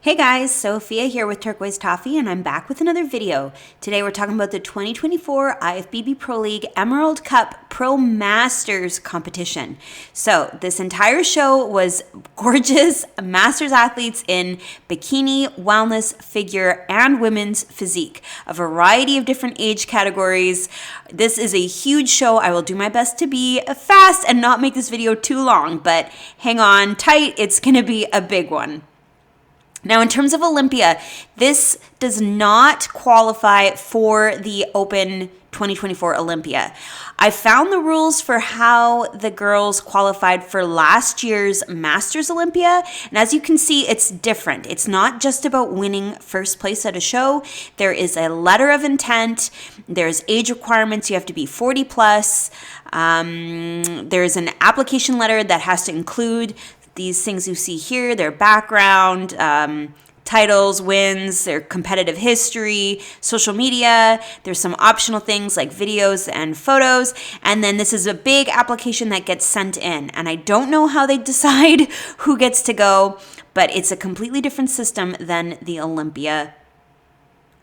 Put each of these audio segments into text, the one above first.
Hey guys, Sophia here with Turquoise Toffee, and I'm back with another video. Today we're talking about the 2024 IFBB Pro League Emerald Cup Pro Masters competition. So this entire show was gorgeous Masters athletes in bikini, wellness, figure, and women's physique. A variety of different age categories. This is a huge show. I will do my best to be fast and not make this video too long, but hang on tight. It's going to be a big one. Now, in terms of Olympia, this does not qualify for the Open 2024 Olympia. I found the rules for how the girls qualified for last year's Masters Olympia, and as you can see, it's different. It's not just about winning first place at a show. There is a letter of intent. There's age requirements. You have to be 40 plus. There's an application letter that has to include these things you see here, their background, titles, wins, their competitive history, social media. There's some optional things like videos and photos. And then this is a big application that gets sent in. And I don't know how they decide who gets to go, but it's a completely different system than the Olympia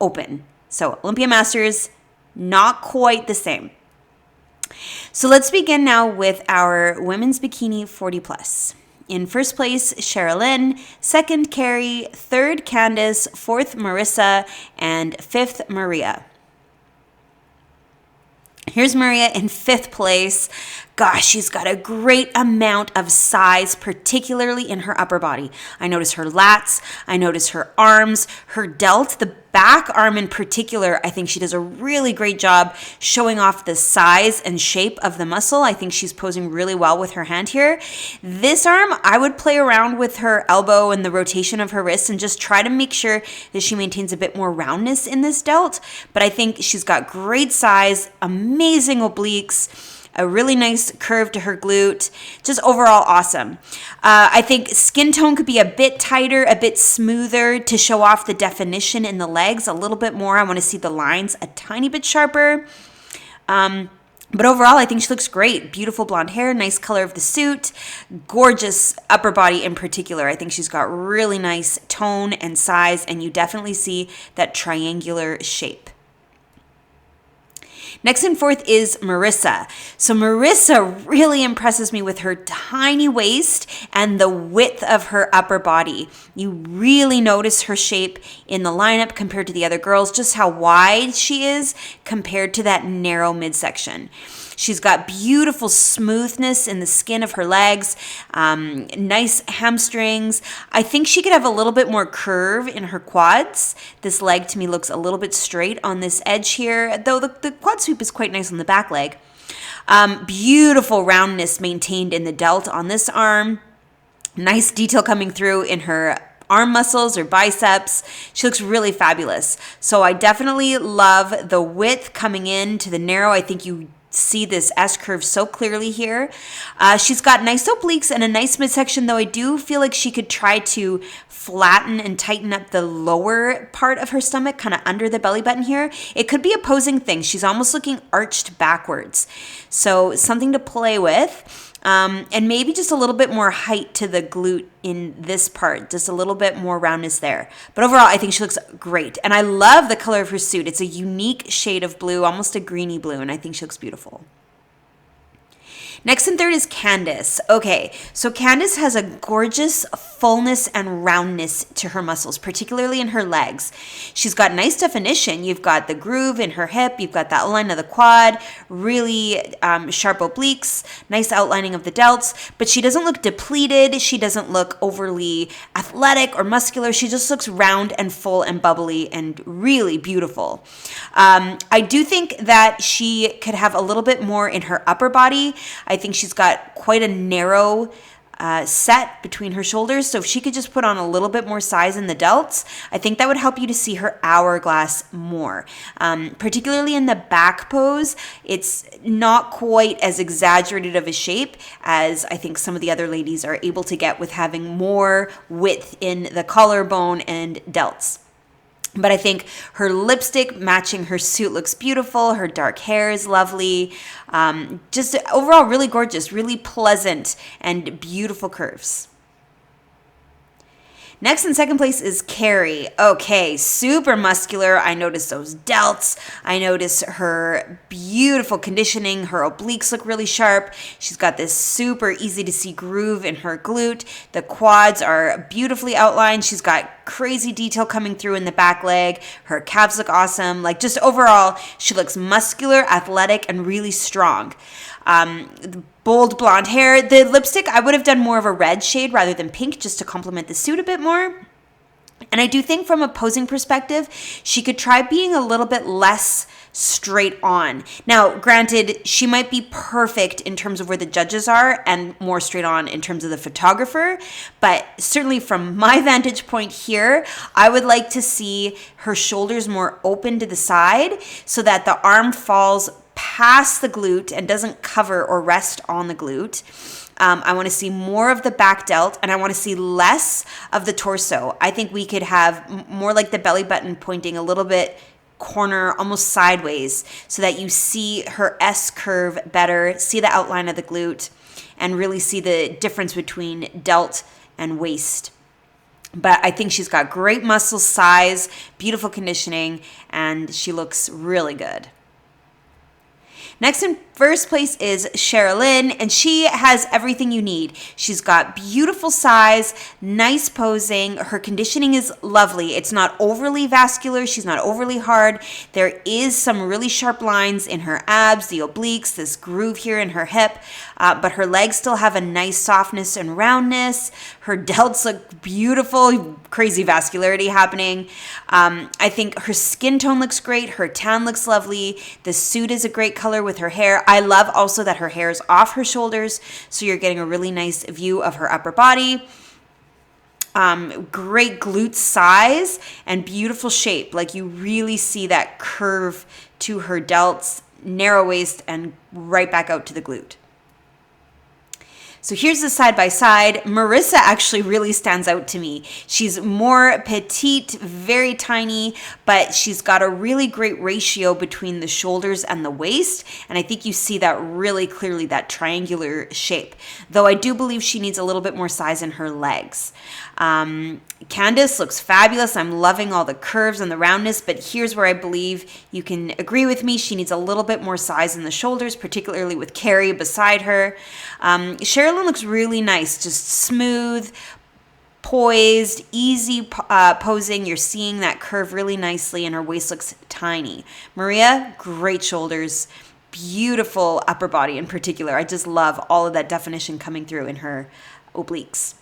Open. So Olympia Masters, not quite the same. So let's begin now with our women's bikini 40 plus. In first place, Sherilyn, second, Carrie, third, Candace, fourth, Marissa, and fifth, Maria. Here's Maria in fifth place. Gosh, she's got a great amount of size, particularly in her upper body. I notice her lats, I notice her arms, her delt, the back arm in particular. I think she does a really great job showing off the size and shape of the muscle. I think she's posing really well with her hand here. This arm, I would play around with her elbow and the rotation of her wrist and just try to make sure that she maintains a bit more roundness in this delt. But I think she's got great size, amazing obliques, a really nice curve to her glute, just overall awesome. I think skin tone could be a bit tighter, a bit smoother to show off the definition in the legs a little bit more. I want to see the lines a tiny bit sharper. But overall, I think she looks great. Beautiful blonde hair, nice color of the suit, gorgeous upper body in particular. I think she's got really nice tone and size, and you definitely see that triangular shape. Next and fourth is Marissa. So Marissa really impresses me with her tiny waist and the width of her upper body. You really notice her shape in the lineup compared to the other girls, just how wide she is compared to that narrow midsection. She's got beautiful smoothness in the skin of her legs, nice hamstrings. I think she could have a little bit more curve in her quads. This leg to me looks a little bit straight on this edge here, though the quad sweep is quite nice on the back leg. Beautiful roundness maintained in the delt on this arm. Nice detail coming through in her arm muscles or biceps. She looks really fabulous. So I definitely love the width coming in to the narrow. I think you see this S curve so clearly here. She's got nice obliques and a nice midsection, though I do feel like she could try to flatten and tighten up the lower part of her stomach, kind of under the belly button here. It could be opposing things. She's almost looking arched backwards. So something to play with. And maybe just a little bit more height to the glute in this part, just a little bit more roundness there. But overall, I think she looks great. And I love the color of her suit. It's a unique shade of blue, almost a greeny blue, and I think she looks beautiful. Next and third is Candace. Okay, so Candace has a gorgeous fullness and roundness to her muscles, particularly in her legs. She's got nice definition. You've got the groove in her hip. You've got the outline of the quad, really sharp obliques, nice outlining of the delts, but she doesn't look depleted. She doesn't look overly athletic or muscular. She just looks round and full and bubbly and really beautiful. I do think that she could have a little bit more in her upper body. I think she's got quite a narrow set between her shoulders. So if she could just put on a little bit more size in the delts, I think that would help you to see her hourglass more. Particularly in the back pose, it's not quite as exaggerated of a shape as I think some of the other ladies are able to get with having more width in the collarbone and delts. But I think her lipstick matching her suit looks beautiful. Her dark hair is lovely. Just overall really gorgeous, really pleasant and beautiful curves. Next in second place is Carrie. Okay, super muscular. I notice those delts. I notice her beautiful conditioning. Her obliques look really sharp. She's got this super easy to see groove in her glute. The quads are beautifully outlined. She's got crazy detail coming through in the back leg. Her calves look awesome. Like just overall, she looks muscular, athletic, and really strong. Bold blonde hair. The lipstick, I would have done more of a red shade rather than pink just to complement the suit a bit more. And I do think from a posing perspective, she could try being a little bit less straight on. Now, granted, she might be perfect in terms of where the judges are and more straight on in terms of the photographer. But certainly from my vantage point here, I would like to see her shoulders more open to the side so that the arm falls past the glute and doesn't cover or rest on the glute. I want to see more of the back delt and I want to see less of the torso. I think we could have more like the belly button pointing a little bit corner, almost sideways, so that you see her S curve better, see the outline of the glute, and really see the difference between delt and waist. But I think she's got great muscle size, beautiful conditioning, and she looks really good. Next in first place is Sherilyn, and she has everything you need. She's got beautiful size, nice posing. Her conditioning is lovely. It's not overly vascular. She's not overly hard. There is some really sharp lines in her abs, the obliques, this groove here in her hip, but her legs still have a nice softness and roundness. Her delts look beautiful, crazy vascularity happening. I think her skin tone looks great. Her tan looks lovely. The suit is a great color with her hair. I love also that her hair is off her shoulders, so you're getting a really nice view of her upper body. Great glute size and beautiful shape. Like you really see that curve to her delts, narrow waist, and right back out to the glute. So here's the side by side. Marissa actually really stands out to me. She's more petite, very tiny, but she's got a really great ratio between the shoulders and the waist. And I think you see that really clearly, that triangular shape. Though I do believe she needs a little bit more size in her legs. Candace looks fabulous. I'm loving all the curves and the roundness, but here's where I believe you can agree with me. She needs a little bit more size in the shoulders, particularly with Carrie beside her. Sherilyn looks really nice, just smooth, poised, easy posing. You're seeing that curve really nicely, and her waist looks tiny. Maria, great shoulders, beautiful upper body in particular. I just love all of that definition coming through in her obliques.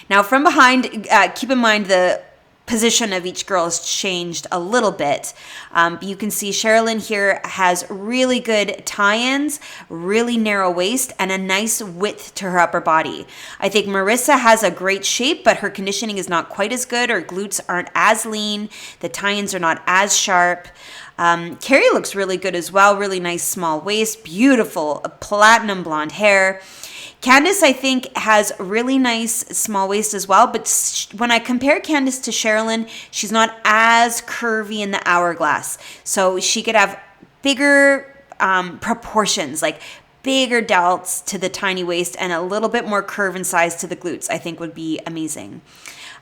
Now from behind, keep in mind the position of each girl has changed a little bit. You can see Sherilyn here has really good tie-ins, really narrow waist, and a nice width to her upper body. I think Marissa has a great shape, but her conditioning is not quite as good. Her glutes aren't as lean. The tie-ins are not as sharp. Carrie looks really good as well. Really nice small waist, beautiful platinum blonde hair. Candace, I think, has really nice small waist as well, but when I compare Candace to Sherilyn, she's not as curvy in the hourglass. So she could have bigger proportions, like bigger delts to the tiny waist and a little bit more curve and size to the glutes, I think would be amazing.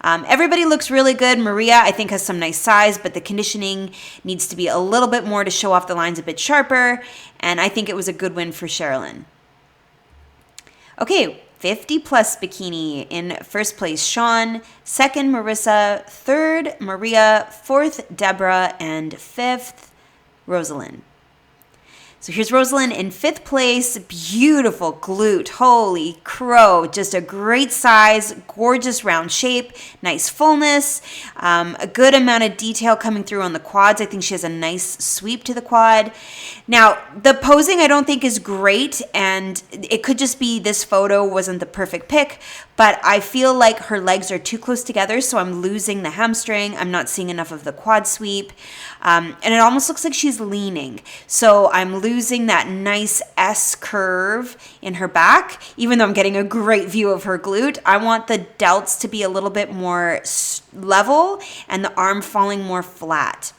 Everybody looks really good. Maria, I think, has some nice size, but the conditioning needs to be a little bit more to show off the lines a bit sharper, and I think it was a good win for Sherilyn. Okay, 50 plus bikini. In first place, Sean. Second, Marissa. Third, Maria. Fourth, Deborah. And fifth, Rosalind. So here's Rosalind in fifth place. Beautiful glute. Holy crow. Just a great size, gorgeous round shape, nice fullness, a good amount of detail coming through on the quads. I think she has a nice sweep to the quad. Now, the posing I don't think is great, and it could just be this photo wasn't the perfect pick, but I feel like her legs are too close together, so I'm losing the hamstring. I'm not seeing enough of the quad sweep, and it almost looks like she's leaning. So I'm losing that nice S curve in her back, even though I'm getting a great view of her glute. I want the delts to be a little bit more level and the arm falling more flat.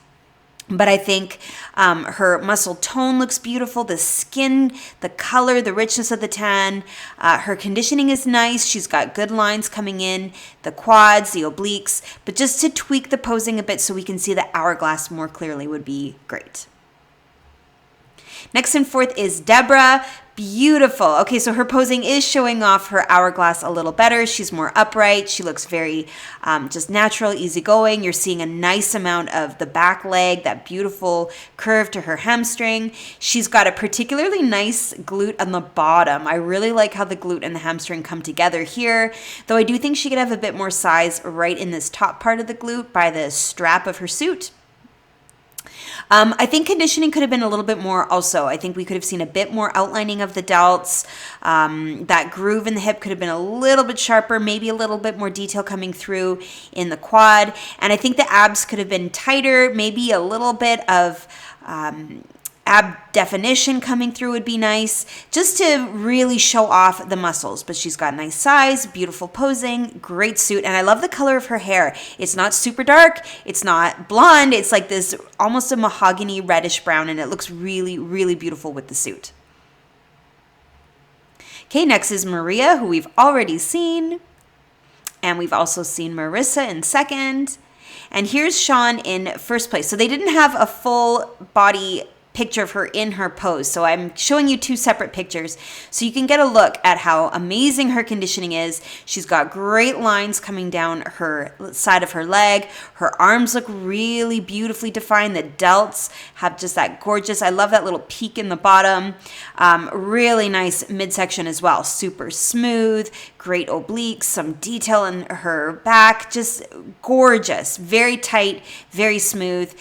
But I think her muscle tone looks beautiful. The skin, the color, the richness of the tan. Her conditioning is nice. She's got good lines coming in, the quads, the obliques. But just to tweak the posing a bit so we can see the hourglass more clearly would be great. Next and fourth is Deborah. Beautiful. Okay, so her posing is showing off her hourglass a little better. She's more upright. She looks very just natural, easygoing. You're seeing a nice amount of the back leg, that beautiful curve to her hamstring. She's got a particularly nice glute on the bottom. I really like how the glute and the hamstring come together here, though I do think she could have a bit more size right in this top part of the glute by the strap of her suit. I think conditioning could have been a little bit more also. I think we could have seen a bit more outlining of the delts. That groove in the hip could have been a little bit sharper, maybe a little bit more detail coming through in the quad. And I think the abs could have been tighter, maybe a little bit of ab definition coming through would be nice, just to really show off the muscles. But she's got nice size, beautiful posing, great suit, and I love the color of her hair. It's not super dark, it's not blonde, it's like this almost a mahogany reddish brown, and it looks really, really beautiful with the suit. Okay, next is Maria, who we've already seen, and we've also seen Marissa in second, and here's Sean in first place. So they didn't have a full body picture of her in her pose. So I'm showing you two separate pictures so you can get a look at how amazing her conditioning is. She's got great lines coming down her side of her leg. Her arms look really beautifully defined. The delts have just that gorgeous, I love that little peak in the bottom. Really nice midsection as well. Super smooth, great obliques, some detail in her back, just gorgeous, very tight, very smooth.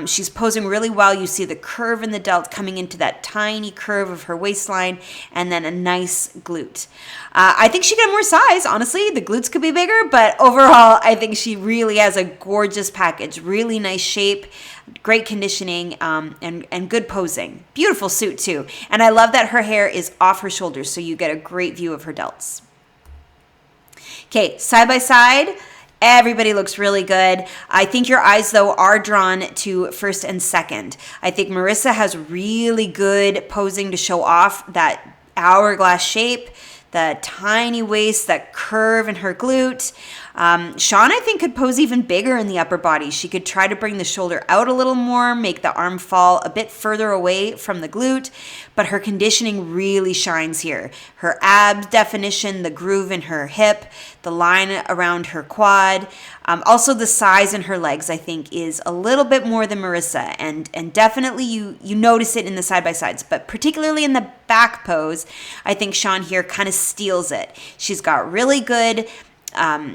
She's posing really well. You see the curve in the delt coming into that tiny curve of her waistline, and then a nice glute. I think she could have more size, honestly. The glutes could be bigger, but overall, I think she really has a gorgeous package. Really nice shape, great conditioning, and good posing. Beautiful suit too. And I love that her hair is off her shoulders, so you get a great view of her delts. Okay, side by side, everybody looks really good. I think your eyes, though, are drawn to first and second. I think Marissa has really good posing to show off that hourglass shape, the tiny waist, that curve in her glute. Sean, I think, could pose even bigger in the upper body. She could try to bring the shoulder out a little more, make the arm fall a bit further away from the glute, but her conditioning really shines here. Her abs definition, the groove in her hip, the line around her quad, also the size in her legs, I think, is a little bit more than Marissa, and definitely you notice it in the side-by-sides, but particularly in the back pose, I think Sean here kind of steals it. She's got really good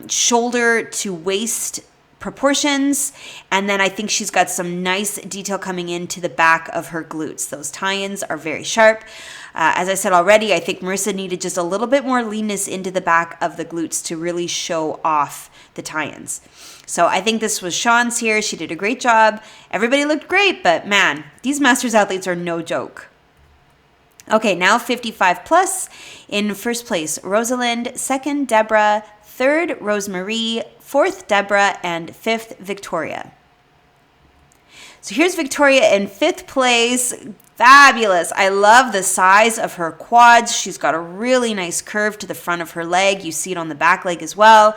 shoulder to waist proportions, and then I think she's got some nice detail coming into the back of her glutes. Those tie-ins are very sharp. As I said already, I think Marissa needed just a little bit more leanness into the back of the glutes to really show off the tie-ins. So I think this was Sean's here. She did a great job. Everybody looked great, but man, these Masters athletes are no joke. Okay, now 55 plus. In first place, Rosalind. Second, Deborah. Third, Rosemarie. Fourth, Deborah. And fifth, Victoria. So here's Victoria in fifth place. Fabulous. I love the size of her quads. She's got a really nice curve to the front of her leg. You see it on the back leg as well.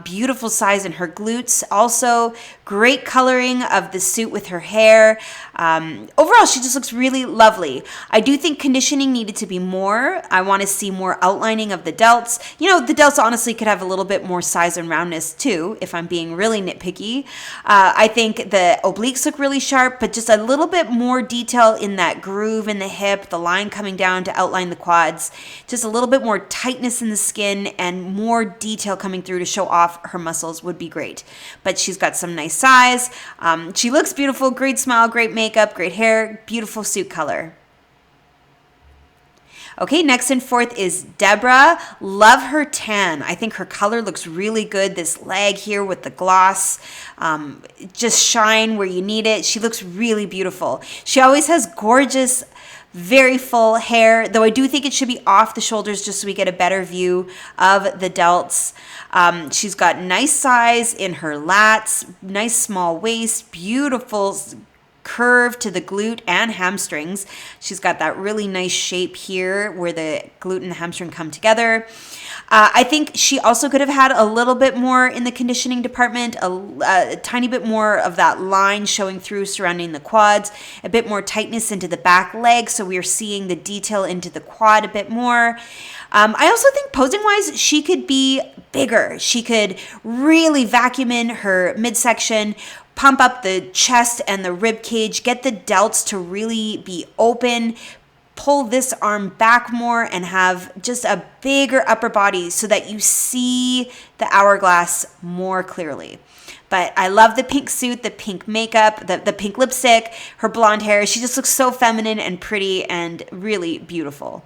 Beautiful size in her glutes. Also, great coloring of the suit with her hair. Overall, she just looks really lovely. I do think conditioning needed to be more. I want to see more outlining of the delts. You know, the delts honestly could have a little bit more size and roundness too, if I'm being really nitpicky. I think the obliques look really sharp, but just a little bit more detail in that groove in the hip, the line coming down to outline the quads, just a little bit more tightness in the skin and more detail coming through to show off her muscles would be great. But she's got some nice size. She looks beautiful, great smile, great makeup, great hair, beautiful suit color. Okay, next and fourth is Deborah. Love her tan. I think her color looks really good. This leg here with the gloss, just shine where you need it. She looks really beautiful. She always has gorgeous, very full hair, though I do think it should be off the shoulders just so we get a better view of the delts. She's got nice size in her lats, nice small waist, beautiful curve to the glute and hamstrings. She's got that really nice shape here where the glute and the hamstring come together. I think she also could have had a little bit more in the conditioning department, a tiny bit more of that line showing through surrounding the quads, a bit more tightness into the back leg, so we are seeing the detail into the quad a bit more. I also think posing-wise, she could be bigger. She could really vacuum in her midsection, pump up the chest and the rib cage, get the delts to really be open, pull this arm back more, and have just a bigger upper body so that you see the hourglass more clearly. But I love the pink suit, the pink makeup, the pink lipstick, her blonde hair. She just looks so feminine and pretty and really beautiful.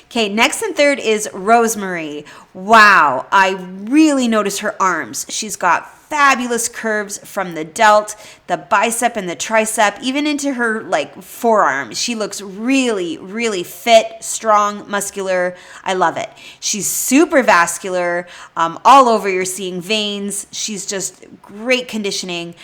Okay, next and third is Rosemary. Wow, I really notice her arms. She's got fabulous curves from the delt, the bicep and the tricep, even into her forearm. She looks really, really fit, strong, muscular. I love it. She's super vascular. All over you're seeing veins. She's just great conditioning,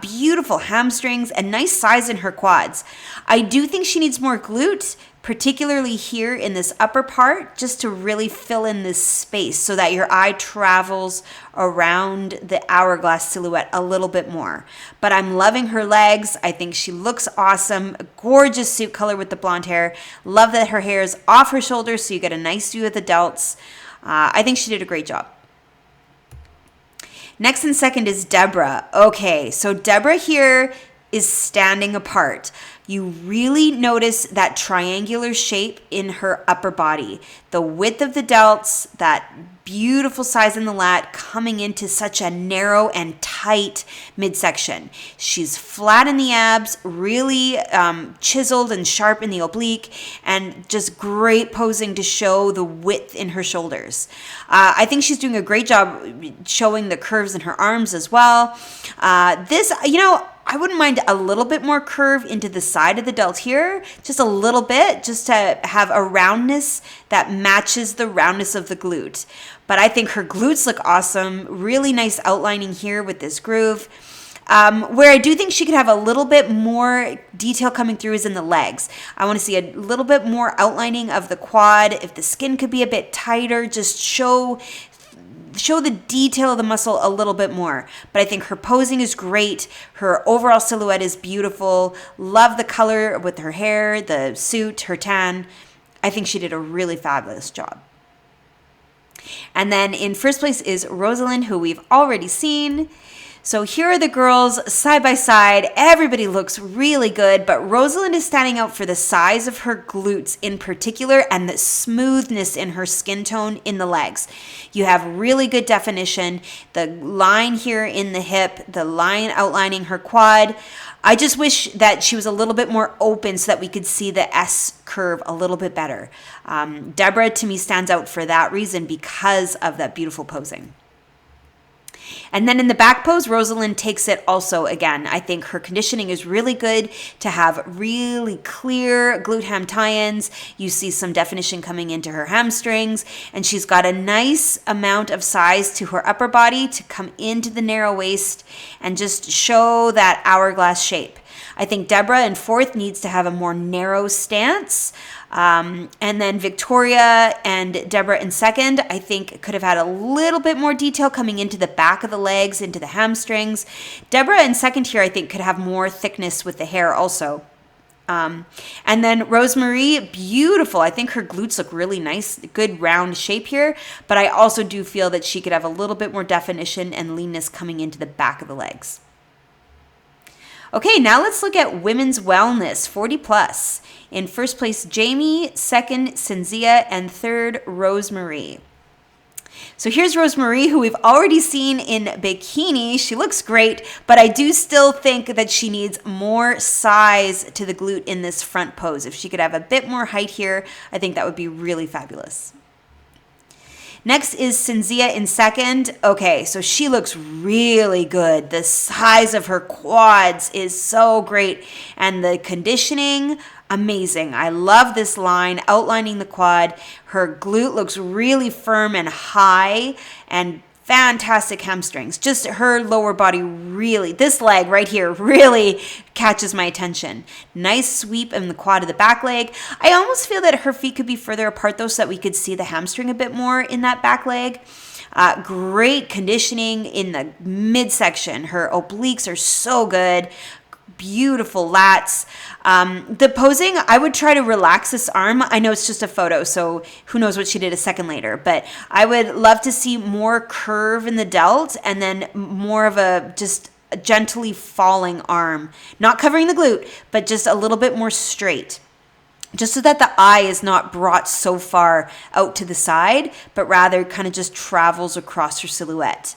beautiful hamstrings, and nice size in her quads. I do think she needs more glute, particularly here in this upper part, just to really fill in this space so that your eye travels around the hourglass silhouette a little bit more. But I'm loving her legs. I think she looks awesome. A gorgeous suit color with the blonde hair. Love that her hair is off her shoulders so you get a nice view of the delts. I think she did a great job. Next and second is Deborah. Okay, so Deborah here is standing apart. You really notice that triangular shape in her upper body. The width of the delts, that beautiful size in the lat coming into such a narrow and tight midsection. She's flat in the abs, really chiseled and sharp in the oblique, and just great posing to show the width in her shoulders. I think she's doing a great job showing the curves in her arms as well. I wouldn't mind a little bit more curve into the side of the delt here, just a little bit, just to have a roundness that matches the roundness of the glute. But I think her glutes look awesome, really nice outlining here with this groove. Where I do think she could have a little bit more detail coming through is in the legs. I want to see a little bit more outlining of the quad. If the skin could be a bit tighter, just show the detail of the muscle a little bit more. But I think her posing is great. Her overall silhouette is beautiful. Love the color with her hair, the suit, her tan. I think she did a really fabulous job. And then in first place is Rosalind, who we've already seen. So here are the girls side by side. Everybody looks really good, but Rosalind is standing out for the size of her glutes in particular and the smoothness in her skin tone in the legs. You have really good definition. The line here in the hip, the line outlining her quad. I just wish that she was a little bit more open so that we could see the S curve a little bit better. Deborah, to me, stands out for that reason because of that beautiful posing. And then in the back pose, Rosalind takes it also again. I think her conditioning is really good to have really clear glute ham tie-ins. You see some definition coming into her hamstrings, and she's got a nice amount of size to her upper body to come into the narrow waist and just show that hourglass shape. I think Deborah in fourth needs to have a more narrow stance. And then Victoria and Deborah in second, I think could have had a little bit more detail coming into the back of the legs, into the hamstrings. Deborah in second here, I think could have more thickness with the hair also. And then Rosemary, beautiful. I think her glutes look really nice, good round shape here, but I also do feel that she could have a little bit more definition and leanness coming into the back of the legs. Okay, now let's look at women's wellness, 40 plus. In first place, Jamie, second, Cynthia, and third, Rosemary. So here's Rosemary, who we've already seen in Bikini. She looks great, but I do still think that she needs more size to the glute in this front pose. If she could have a bit more height here, I think that would be really fabulous. Next is Cynthia in second. Okay, so she looks really good. The size of her quads is so great, and the conditioning, amazing. I love this line outlining the quad. Her glute looks really firm and high and Fantastic hamstrings. Just her lower body really, this leg right here really catches my attention. Nice sweep in the quad of the back leg. I almost feel that her feet could be further apart though, so that we could see the hamstring a bit more in that back leg. Great conditioning in the midsection. Her obliques are so good. Beautiful lats. The posing, I would try to relax this arm. I know it's just a photo, so who knows what she did a second later, but I would love to see more curve in the delt and then more of a just a gently falling arm, not covering the glute, but just a little bit more straight, just so that the eye is not brought so far out to the side, but rather kind of just travels across her silhouette.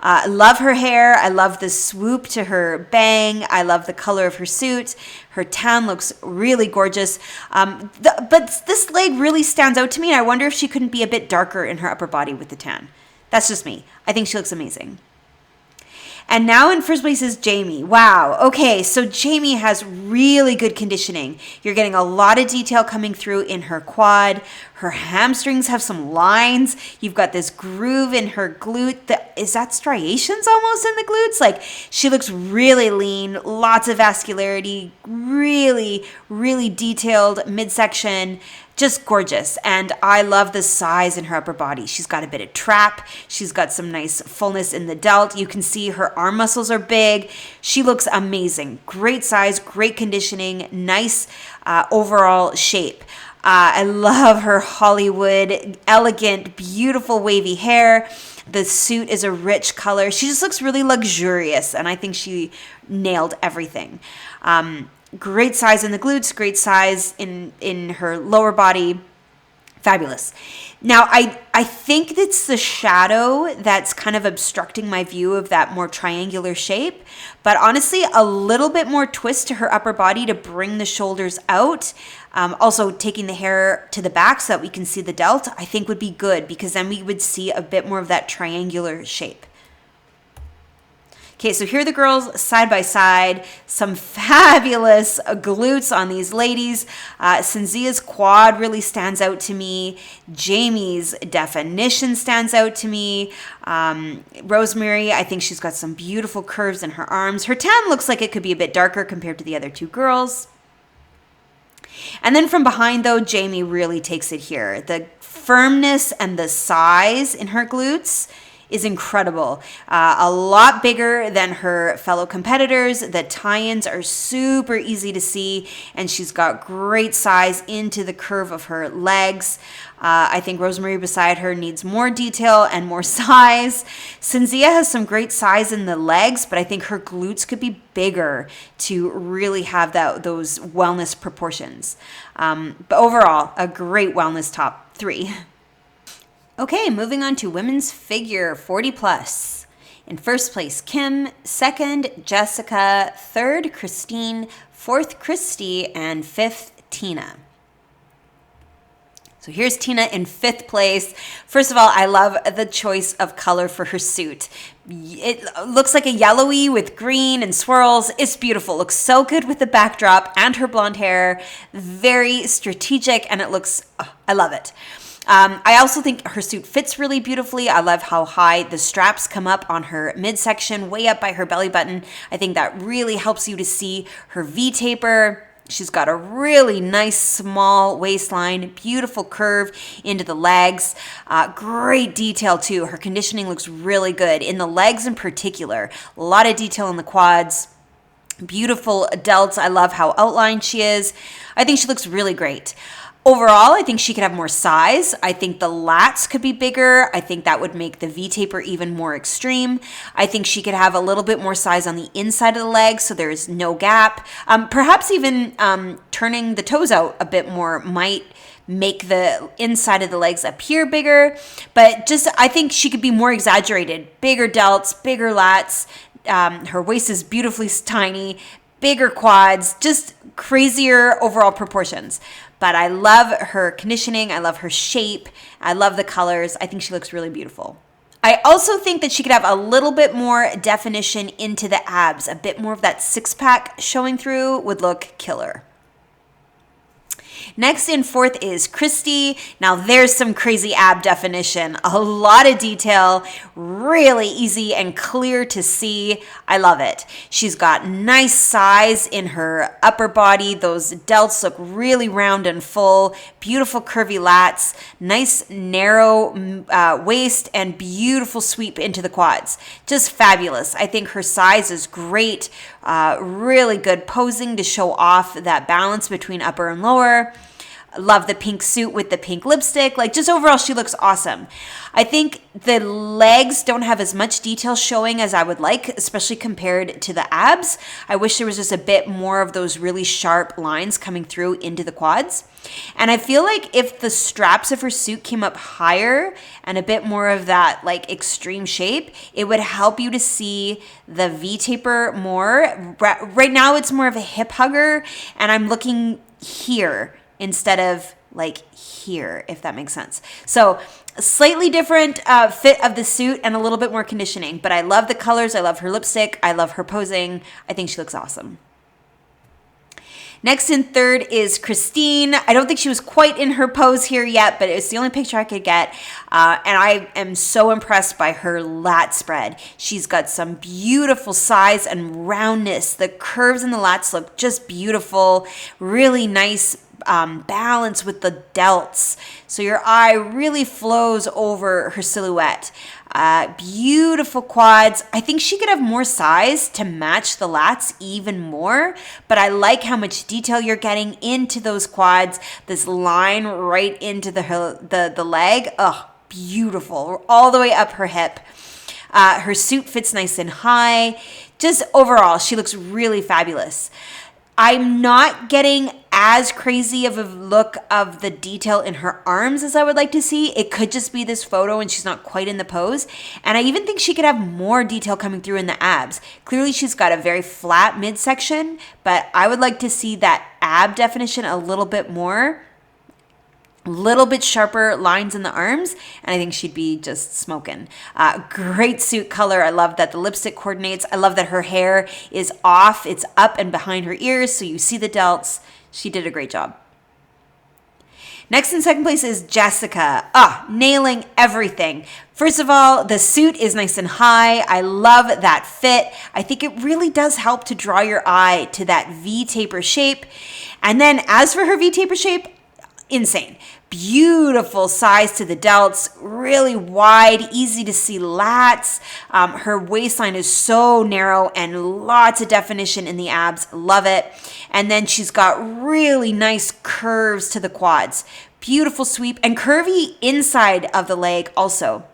I love her hair. I love the swoop to her bang. I love the color of her suit. Her tan looks really gorgeous. But this leg really stands out to me, and I wonder if she couldn't be a bit darker in her upper body with the tan. That's just me. I think she looks amazing. And now in first place is Jamie. Wow. Okay, so Jamie has really good conditioning. You're getting a lot of detail coming through in her quad. Her hamstrings have some lines. You've got this groove in her glute. Is that striations almost in the glutes? Like, she looks really lean, lots of vascularity, really, really detailed midsection. Just gorgeous. And I love the size in her upper body. She's got a bit of trap. She's got some nice fullness in the delt. You can see her arm muscles are big. She looks amazing. Great size, great conditioning, nice overall shape. I love her Hollywood, elegant, beautiful wavy hair. The suit is a rich color. She just looks really luxurious, and I think she nailed everything. Great size in the glutes, great size in her lower body. Fabulous. Now, I think it's the shadow that's kind of obstructing my view of that more triangular shape. But honestly, a little bit more twist to her upper body to bring the shoulders out. Also, taking the hair to the back so that we can see the delt, I think would be good, because then we would see a bit more of that triangular shape. Okay, so here are the girls side by side. Some fabulous glutes on these ladies. Cinzia's quad really stands out to me. Jamie's definition stands out to me. Rosemary, I think she's got some beautiful curves in her arms. Her tan looks like it could be a bit darker compared to the other two girls. And then from behind, though, Jamie really takes it here. The firmness and the size in her glutes is incredible. A lot bigger than her fellow competitors. The tie-ins are super easy to see, and she's got great size into the curve of her legs. I think Rosemary beside her needs more detail and more size. Cinzia has some great size in the legs, but I think her glutes could be bigger to really have those wellness proportions. But overall, a great wellness top 3. Okay, moving on to women's figure 40 plus. In first place, Kim. Second, Jessica. Third, Christine. Fourth, Christy. And fifth, Tina. So here's Tina in fifth place. First of all, I love the choice of color for her suit. It looks like a yellowy with green and swirls. It's beautiful. Looks so good with the backdrop and her blonde hair. Very strategic, and it looks, I love it. I also think her suit fits really beautifully. I love how high the straps come up on her midsection, way up by her belly button. I think that really helps you to see her V-taper. She's got a really nice small waistline, beautiful curve into the legs. Great detail too. Her conditioning looks really good in the legs in particular. A lot of detail in the quads. Beautiful delts. I love how outlined she is. I think she looks really great. Overall, I think she could have more size. I think the lats could be bigger. I think that would make the V-taper even more extreme. I think she could have a little bit more size on the inside of the leg so there's no gap. Perhaps even turning the toes out a bit more might make the inside of the legs appear bigger. But just, I think she could be more exaggerated. Bigger delts, bigger lats. Her waist is beautifully tiny. Bigger quads, just crazier overall proportions. But I love her conditioning. I love her shape. I love the colors. I think she looks really beautiful. I also think that she could have a little bit more definition into the abs. A bit more of that six-pack showing through would look killer. Next in fourth is Christy. Now there's some crazy ab definition, a lot of detail, really easy and clear to see. I love it. She's got nice size in her upper body. Those delts look really round and full, beautiful curvy lats, nice narrow waist, and beautiful sweep into the quads. Just fabulous. I think her size is great. Really good posing to show off that balance between upper and lower. Love the pink suit with the pink lipstick. Like, just overall, she looks awesome. I think the legs don't have as much detail showing as I would like, especially compared to the abs. I wish there was just a bit more of those really sharp lines coming through into the quads. And I feel like if the straps of her suit came up higher and a bit more of that like extreme shape, it would help you to see the V taper more. Right now, it's more of a hip hugger, and I'm looking here instead of like here, if that makes sense. So a slightly different fit of the suit and a little bit more conditioning, but I love the colors. I love her lipstick. I love her posing. I think she looks awesome. Next in third is Christine. I don't think she was quite in her pose here yet, but it's the only picture I could get. And I am so impressed by her lat spread. She's got some beautiful size and roundness. The curves in the lats look just beautiful. Really nice balance with the delts. So your eye really flows over her silhouette. Beautiful quads. I think she could have more size to match the lats even more, but I like how much detail you're getting into those quads. This line right into the leg. Oh, beautiful. All the way up her hip. Her suit fits nice and high. Just overall, she looks really fabulous. I'm not getting as crazy of a look of the detail in her arms as I would like to see. It could just be this photo and she's not quite in the pose. And I even think she could have more detail coming through in the abs. Clearly she's got a very flat midsection, but I would like to see that ab definition a little bit more. Little bit sharper lines in the arms, and I think she'd be just smoking. Great suit color. I love that the lipstick coordinates. I love that her hair is off. It's up and behind her ears, so you see the delts. She did a great job. Next in second place is Jessica. Nailing everything. First of all, the suit is nice and high. I love that fit. I think it really does help to draw your eye to that V taper shape. And then as for her V taper shape, insane. Beautiful size to the delts, really wide, easy to see lats. Her waistline is so narrow and lots of definition in the abs. Love it. And then she's got really nice curves to the quads. Beautiful sweep and curvy inside of the leg also.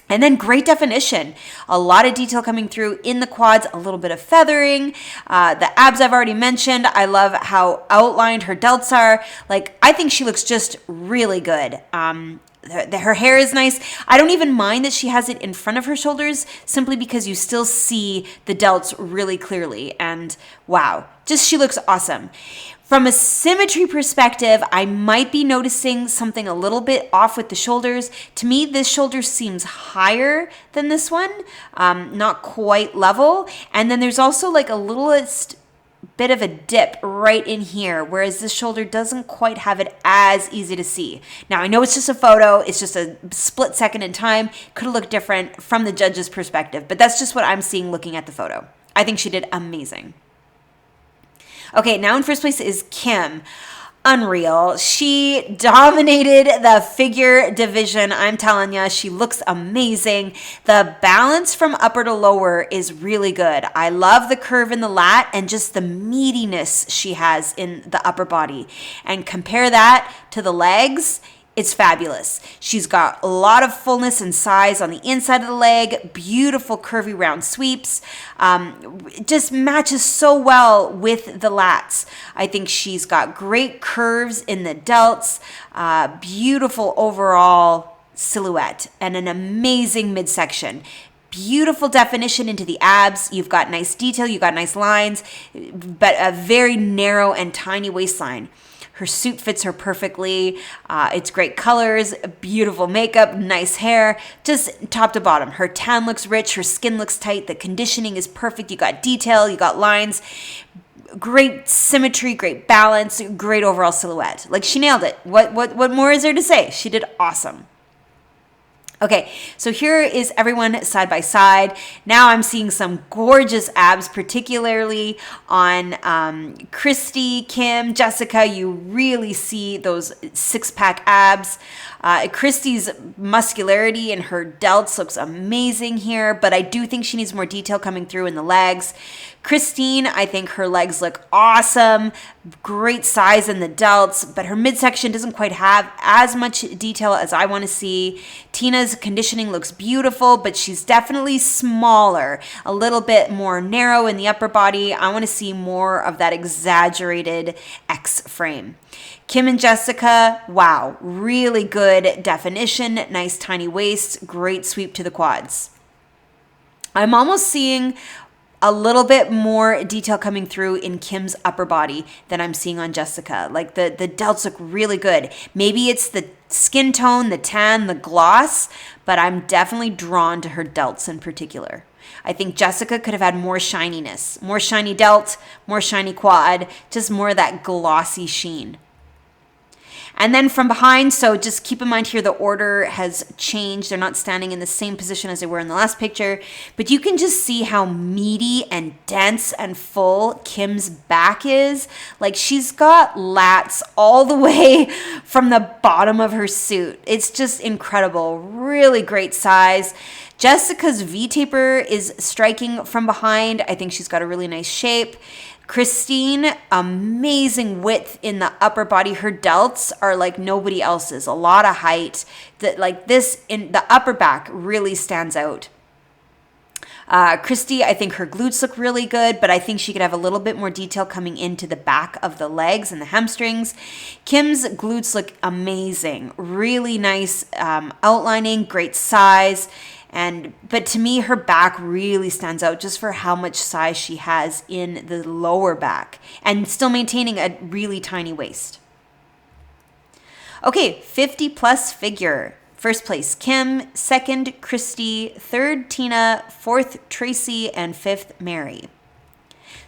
And then great definition, a lot of detail coming through in the quads, a little bit of feathering. The abs I've already mentioned. I love how outlined her delts are. Like, I think she looks just really good. Her hair is nice. I don't even mind that she has it in front of her shoulders simply because you still see the delts really clearly. And wow, just she looks awesome. From a symmetry perspective, I might be noticing something a little bit off with the shoulders. To me, this shoulder seems higher than this one, not quite level. And then there's also like a littlest bit of a dip right in here, whereas this shoulder doesn't quite have it as easy to see. Now, I know it's just a photo. It's just a split second in time. Could have looked different from the judge's perspective, but that's just what I'm seeing looking at the photo. I think she did amazing. Okay, now in first place is Kim. Unreal. She dominated the figure division. I'm telling you, she looks amazing. The balance from upper to lower is really good. I love the curve in the lat and just the meatiness she has in the upper body. And compare that to the legs. It's fabulous. She's got a lot of fullness and size on the inside of the leg, beautiful curvy round sweeps. It just matches so well with the lats. I think she's got great curves in the delts, beautiful overall silhouette, and an amazing midsection. Beautiful definition into the abs. You've got nice detail, you've got nice lines, but a very narrow and tiny waistline. Her suit fits her perfectly. It's great colors, beautiful makeup, nice hair, just top to bottom. Her tan looks rich, her skin looks tight, the conditioning is perfect. You got detail, you got lines. great symmetry, great balance, great overall silhouette. Like, she nailed it. What more is there to say? She did awesome. Okay, so here is everyone side by side. Now I'm seeing some gorgeous abs, particularly on Christy, Kim, Jessica. You really see those six-pack abs. Christy's muscularity and her delts looks amazing here, but I do think she needs more detail coming through in the legs. Christine, I think her legs look awesome, great size in the delts, but her midsection doesn't quite have as much detail as I want to see. Tina's conditioning looks beautiful, but she's definitely smaller, a little bit more narrow in the upper body. I want to see more of that exaggerated X frame. Kim and Jessica, wow, really good definition, nice tiny waist, great sweep to the quads. I'm almost seeing a little bit more detail coming through in Kim's upper body than I'm seeing on Jessica. Like the delts look really good. Maybe it's the skin tone, the tan, the gloss, but I'm definitely drawn to her delts in particular. I think Jessica could have had more shininess, more shiny delt, more shiny quad, just more of that glossy sheen. And then from behind, so just keep in mind here, the order has changed. They're not standing in the same position as they were in the last picture, but you can just see how meaty and dense and full Kim's back is. Like, she's got lats all the way from the bottom of her suit. It's just incredible. Really great size. Jessica's V-taper is striking from behind. I think she's got a really nice shape. Christine, amazing width in the upper body. Her delts are like nobody else's. A lot of height. That, like, this in the upper back really stands out. Christy, I think her glutes look really good, but I think she could have a little bit more detail coming into the back of the legs and the hamstrings. Kim's glutes look amazing. Really nice outlining, great size. But to me, her back really stands out just for how much size she has in the lower back and still maintaining a really tiny waist. Okay, 50 plus figure. First place, Kim. Second, Christy. Third, Tina. Fourth, Tracy. And fifth, Mary.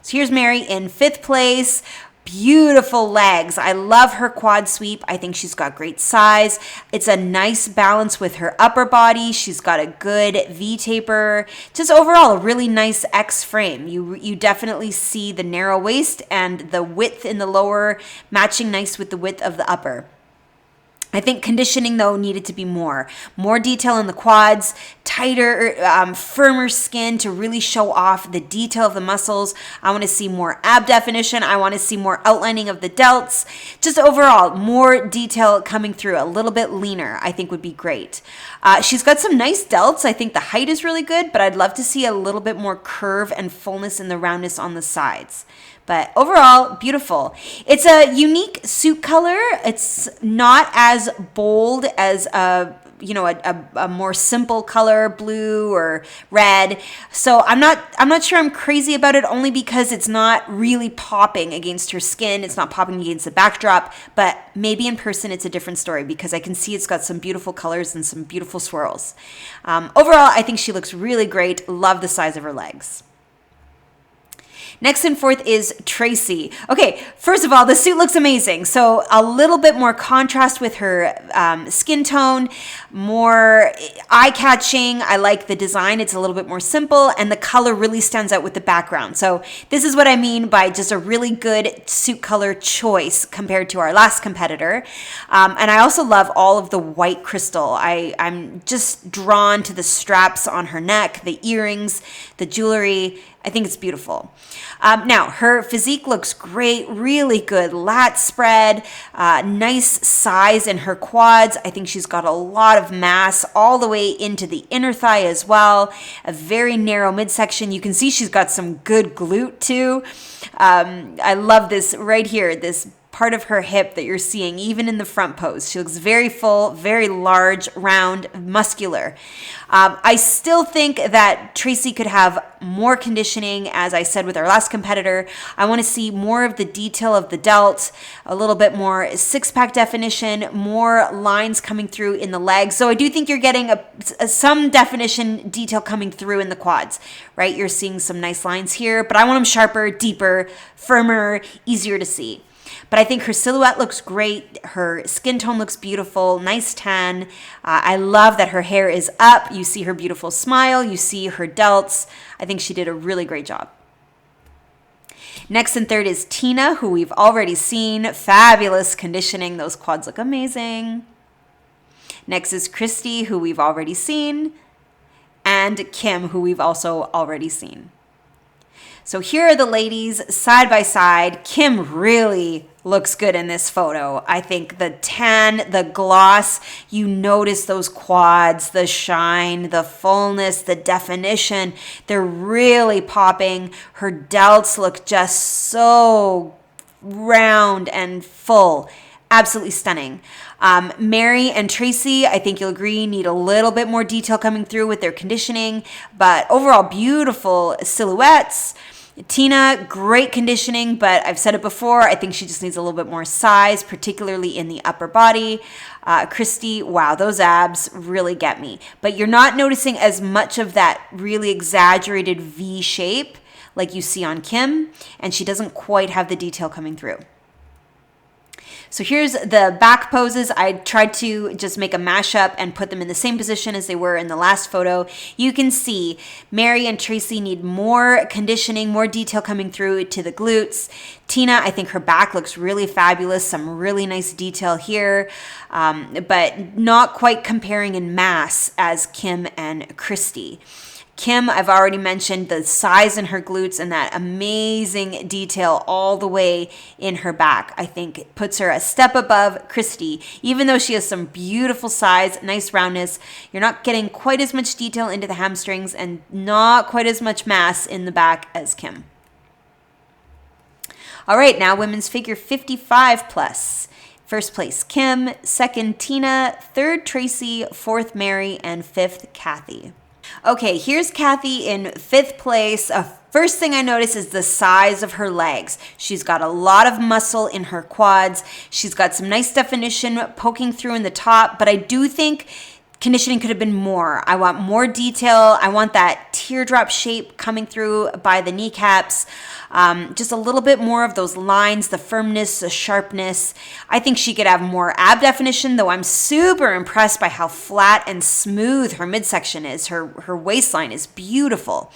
So here's Mary in fifth place. Beautiful legs. I love her quad sweep. I think she's got great size. It's a nice balance with her upper body. She's got a good V-taper. Just overall, a really nice X frame. You definitely see the narrow waist and the width in the lower matching nice with the width of the upper. I think conditioning, though, needed to be more detail in the quads, tighter, firmer skin to really show off the detail of the muscles. I want to see more ab definition. I want to see more outlining of the delts. Just overall, more detail coming through, a little bit leaner, I think would be great. She's got some nice delts. I think the height is really good, but I'd love to see a little bit more curve and fullness in the roundness on the sides. But overall, beautiful. It's a unique suit color. It's not as bold as a more simple color, blue or red. So I'm not sure I'm crazy about it, only because it's not really popping against her skin. It's not popping against the backdrop, but maybe in person it's a different story because I can see it's got some beautiful colors and some beautiful swirls. Overall, I think she looks really great. Love the size of her legs. Next and fourth is Tracy. Okay, first of all, the suit looks amazing. So a little bit more contrast with her skin tone, more eye-catching. I like the design. It's a little bit more simple, and the color really stands out with the background. So this is what I mean by just a really good suit color choice compared to our last competitor. And I also love all of the white crystal. I'm just drawn to the straps on her neck, the earrings, the jewelry. I think it's beautiful. Now, her physique looks great, really good lat spread, nice size in her quads. I think she's got a lot of mass all the way into the inner thigh as well, a very narrow midsection. You can see she's got some good glute too. I love this right here, this part of her hip that you're seeing, even in the front pose. She looks very full, very large, round, muscular. I still think that Tracy could have more conditioning, as I said with our last competitor. I want to see more of the detail of the delt, a little bit more six-pack definition, more lines coming through in the legs. So I do think you're getting some definition detail coming through in the quads, right? You're seeing some nice lines here, but I want them sharper, deeper, firmer, easier to see. But I think her silhouette looks great. Her skin tone looks beautiful, nice tan. I love that her hair is up. You see her beautiful smile. You see her delts. I think she did a really great job. Next and third is Tina, who we've already seen. Fabulous conditioning. Those quads look amazing. Next is Christy, who we've already seen. And Kim, who we've also already seen. So here are the ladies side by side. Kim really looks good in this photo. I think the tan, the gloss, you notice those quads, the shine, the fullness, the definition. They're really popping. Her delts look just so round and full. Absolutely stunning. Mary and Tracy, I think you'll agree, need a little bit more detail coming through with their conditioning, but overall beautiful silhouettes. Tina, great conditioning, but I've said it before, I think she just needs a little bit more size, particularly in the upper body. Christy, wow, those abs really get me. But you're not noticing as much of that really exaggerated V shape like you see on Kim, and she doesn't quite have the detail coming through. So here's the back poses. I tried to just make a mashup and put them in the same position as they were in the last photo. You can see Mary and Tracy need more conditioning, more detail coming through to the glutes. Tina, I think her back looks really fabulous. Some really nice detail here, but not quite comparing in mass as Kim and Christy. Kim, I've already mentioned the size in her glutes and that amazing detail all the way in her back. I think it puts her a step above Christy. Even though she has some beautiful size, nice roundness, you're not getting quite as much detail into the hamstrings and not quite as much mass in the back as Kim. All right, now women's figure 55 plus. First place, Kim. Second, Tina. Third, Tracy. Fourth, Mary. And fifth, Kathy. Okay, here's Kathy in fifth place. First thing I notice is the size of her legs. She's got a lot of muscle in her quads. She's got some nice definition poking through in the top, but I do think conditioning could have been more. I want more detail. I want that teardrop shape coming through by the kneecaps. Just a little bit more of those lines, the firmness, the sharpness. I think she could have more ab definition, though I'm super impressed by how flat and smooth her midsection is. Her waistline is beautiful.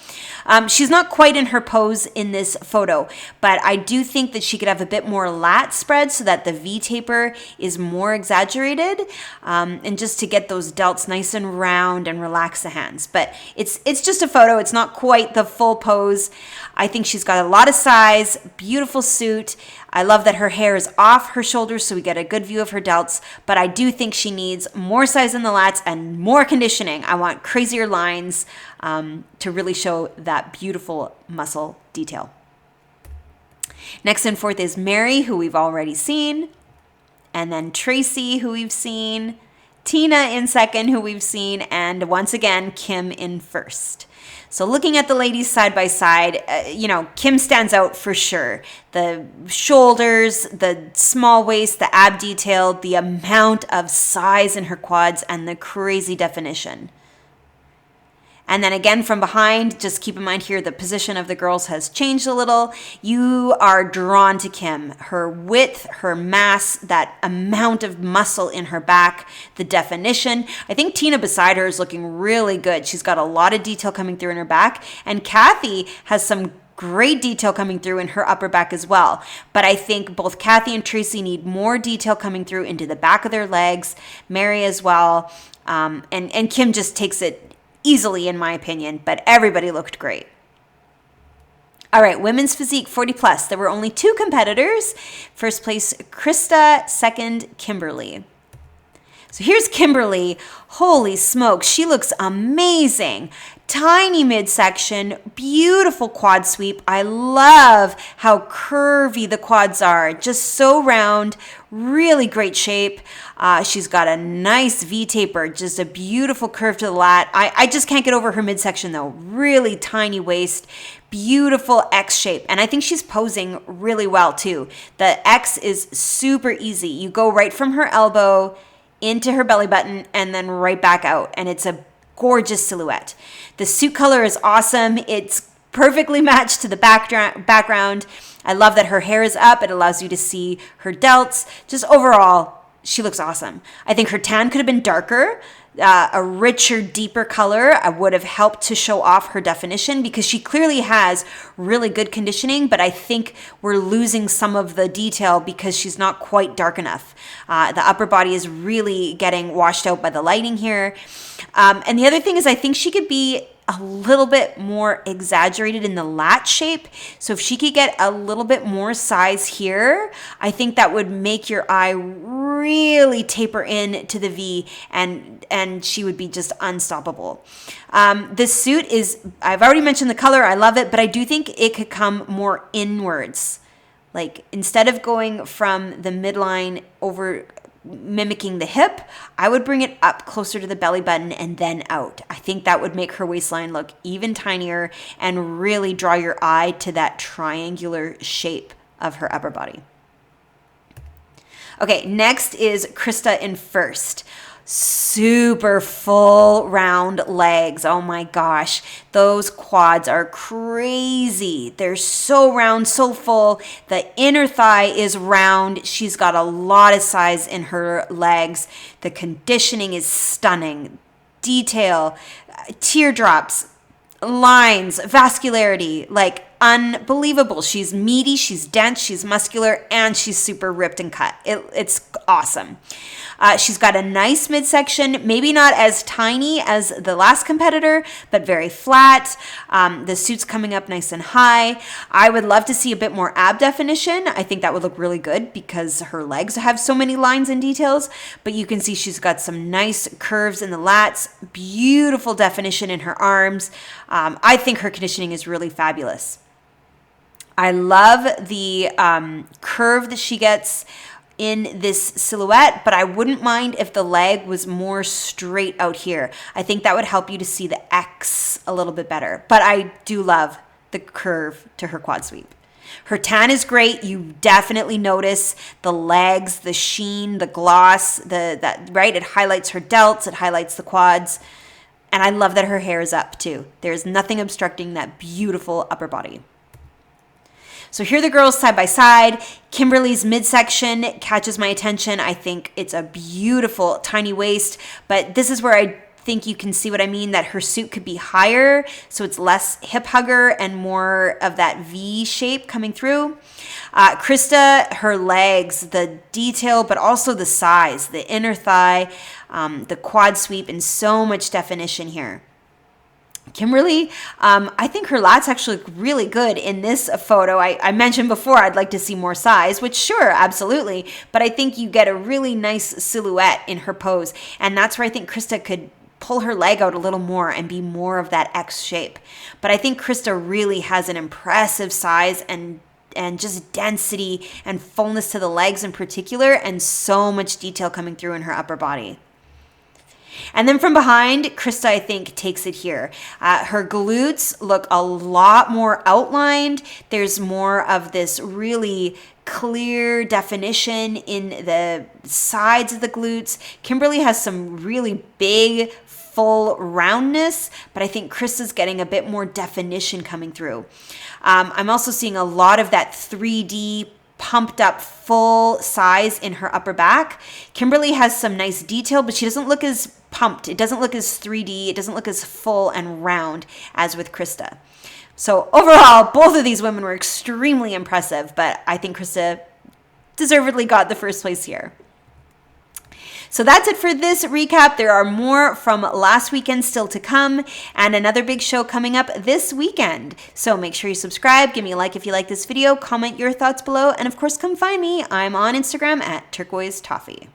She's not quite in her pose in this photo, but I do think that she could have a bit more lat spread so that the V taper is more exaggerated, and just to get those delts nice and round and relax the hands. But it's just a photo. It's not quite the full pose. I think she's got a lot of size, beautiful suit. I love that her hair is off her shoulders so we get a good view of her delts, but I do think she needs more size in the lats and more conditioning. I want crazier lines to really show that beautiful muscle detail. Next and fourth is Mary, who we've already seen, and then Tracy, who we've seen, Tina in second, who we've seen, and once again, Kim in first. So looking at the ladies side by side, Kim stands out for sure. The shoulders, the small waist, the ab detail, the amount of size in her quads, and the crazy definition. And then again from behind, just keep in mind here, the position of the girls has changed a little. You are drawn to Kim. Her width, her mass, that amount of muscle in her back, the definition. I think Tina beside her is looking really good. She's got a lot of detail coming through in her back. And Kathy has some great detail coming through in her upper back as well. But I think both Kathy and Tracy need more detail coming through into the back of their legs, Mary as well. And Kim just takes it easily, in my opinion, but everybody looked great. All right, women's physique 40 plus. There were only two competitors. First place, Krista. Second, Kimberly. So here's Kimberly. Holy smokes, she looks amazing. Tiny midsection, beautiful quad sweep. I love how curvy the quads are. Just so round, really great shape. She's got a nice V taper, just a beautiful curve to the lat. I just can't get over her midsection though. Really tiny waist, beautiful X shape. And I think she's posing really well too. The X is super easy. You go right from her elbow into her belly button and then right back out. And it's a gorgeous silhouette. The suit color is awesome. It's perfectly matched to the background. I love that her hair is up. It allows you to see her delts. Just overall, she looks awesome. I think her tan could have been darker. A richer, deeper color would have helped to show off her definition because she clearly has really good conditioning, but I think we're losing some of the detail because she's not quite dark enough. The upper body is really getting washed out by the lighting here. And the other thing is I think she could be a little bit more exaggerated in the lat shape. So if she could get a little bit more size here, I think that would make your eye really taper in to the V and she would be just unstoppable. This suit is, I've already mentioned the color, I love it, but I do think it could come more inwards. Like instead of going from the midline over mimicking the hip, I would bring it up closer to the belly button and then out. I think that would make her waistline look even tinier and really draw your eye to that triangular shape of her upper body. Okay, next is Krista in first. Super full round legs. Oh my gosh, those quads are crazy. They're so round, so full. The inner thigh is round. She's got a lot of size in her legs. The conditioning is stunning. Detail, teardrops, lines, vascularity, like unbelievable. She's meaty, she's dense, she's muscular, and she's super ripped and cut. It's awesome. She's got a nice midsection, maybe not as tiny as the last competitor, but very flat. The suit's coming up nice and high. I would love to see a bit more ab definition. I think that would look really good because her legs have so many lines and details, but you can see she's got some nice curves in the lats, beautiful definition in her arms. I think her conditioning is really fabulous. I love the curve that she gets in this silhouette, but I wouldn't mind if the leg was more straight out here. I think that would help you to see the X a little bit better, but I do love the curve to her quad sweep. Her tan is great. You definitely notice the legs, the sheen, the gloss, right? It highlights her delts, it highlights the quads. And I love that her hair is up too. There's nothing obstructing that beautiful upper body. So here are the girls side by side. Kimberly's midsection catches my attention. I think it's a beautiful tiny waist, but this is where I think you can see what I mean, that her suit could be higher, so it's less hip hugger and more of that V shape coming through. Krista, her legs, the detail, but also the size, the inner thigh, the quad sweep, and so much definition here. Kimberly, I think her lats actually look really good in this photo. I mentioned before I'd like to see more size, which sure, absolutely, but I think you get a really nice silhouette in her pose, and that's where I think Krista could pull her leg out a little more and be more of that X shape. But I think Krista really has an impressive size and just density and fullness to the legs in particular, and so much detail coming through in her upper body. And then from behind, Krista, I think, takes it here. Her glutes look a lot more outlined. There's more of this really clear definition in the sides of the glutes. Kimberly has some really big, full roundness, but I think Krista's getting a bit more definition coming through. I'm also seeing a lot of that 3D pumped up full size in her upper back. Kimberly has some nice detail, but she doesn't look as pumped. It doesn't look as 3D. It doesn't look as full and round as with Krista. So overall, both of these women were extremely impressive, but I think Krista deservedly got the first place here. So that's it for this recap. There are more from last weekend still to come, and another big show coming up this weekend. So make sure you subscribe, give me a like if you like this video, comment your thoughts below, and of course come find me. I'm on Instagram at turquoise toffee.